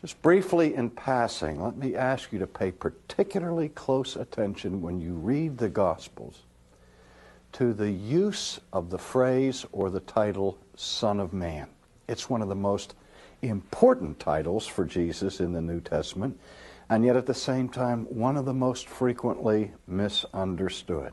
Just briefly in passing, let me ask you to pay particularly close attention when you read the Gospels to the use of the phrase or the title Son of Man. It's one of the most important titles for Jesus in the New Testament, and yet at the same time one of the most frequently misunderstood.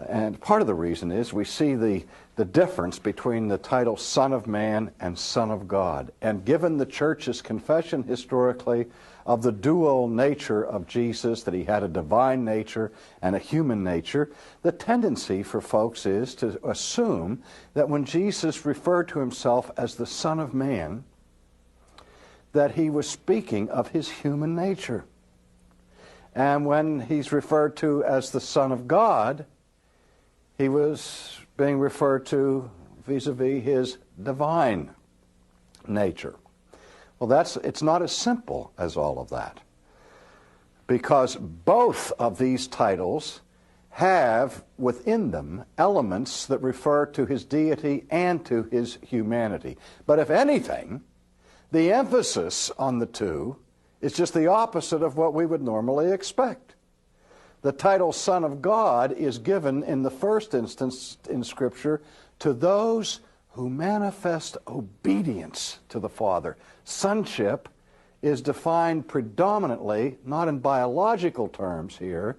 And part of the reason is we see the difference between the title Son of Man and Son of God. And given the church's confession historically of the dual nature of Jesus, that he had a divine nature and a human nature, the tendency for folks is to assume that when Jesus referred to himself as the Son of Man, that he was speaking of his human nature. And when he's referred to as the Son of God, he was being referred to vis-a-vis his divine nature. Well, it's not as simple as all of that, because both of these titles have within them elements that refer to his deity and to his humanity. But if anything, the emphasis on the two is just the opposite of what we would normally expect. The title Son of God is given in the first instance in Scripture to those who manifest obedience to the Father. Sonship is defined predominantly, not in biological terms here,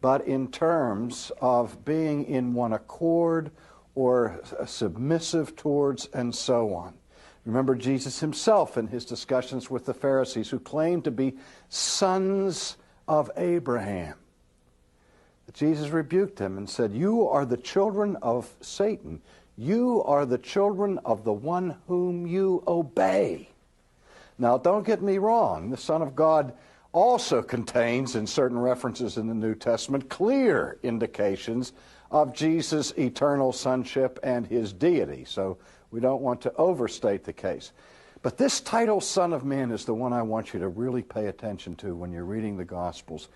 but in terms of being in one accord or submissive towards and so on. Remember Jesus himself in his discussions with the Pharisees, who claimed to be sons of Abraham. Jesus rebuked them and said, "You are the children of Satan. You are the children of the one whom you obey." Now, don't get me wrong. The Son of God also contains, in certain references in the New Testament, clear indications of Jesus' eternal sonship and his deity. So we don't want to overstate the case. But this title, Son of Man, is the one I want you to really pay attention to when you're reading the Gospels,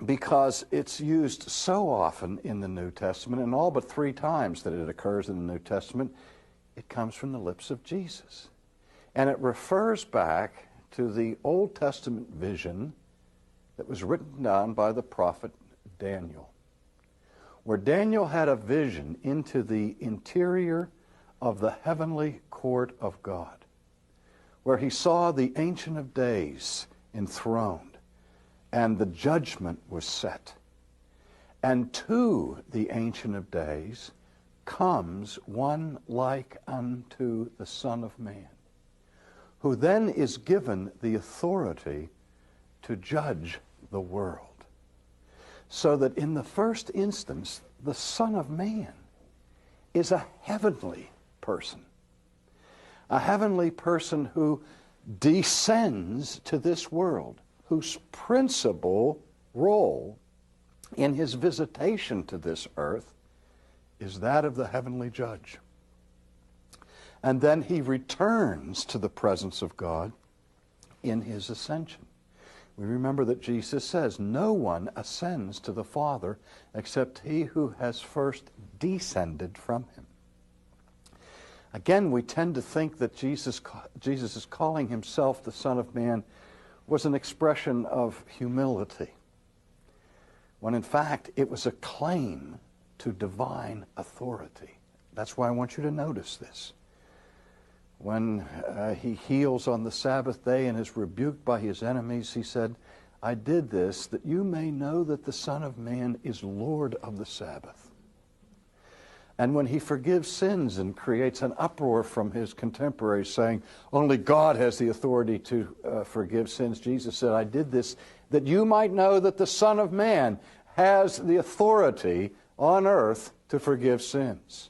because it's used so often in the New Testament, and all but 3 times that it occurs in the New Testament, it comes from the lips of Jesus. And it refers back to the Old Testament vision that was written down by the prophet Daniel, where Daniel had a vision into the interior of the heavenly court of God, where he saw the Ancient of Days enthroned, and the judgment was set. And to the Ancient of Days comes one like unto the Son of Man, who then is given the authority to judge the world. So that in the first instance, the Son of Man is a heavenly person. A heavenly person who descends to this world, whose principal role in his visitation to this earth is that of the heavenly judge. And then he returns to the presence of God in his ascension. We remember that Jesus says, "No one ascends to the Father except he who has first descended from him." Again, we tend to think that Jesus is calling himself the Son of Man was an expression of humility, when in fact it was a claim to divine authority. That's why I want you to notice this. When he heals on the Sabbath day and is rebuked by his enemies, he said, "I did this that you may know that the Son of Man is Lord of the Sabbath." And when he forgives sins and creates an uproar from his contemporaries saying, "Only God has the authority to forgive sins," Jesus said, "I did this that you might know that the Son of Man has the authority on earth to forgive sins."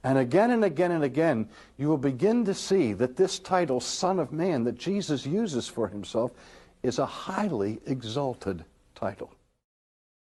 And again and again and again, you will begin to see that this title, Son of Man, that Jesus uses for himself, is a highly exalted title.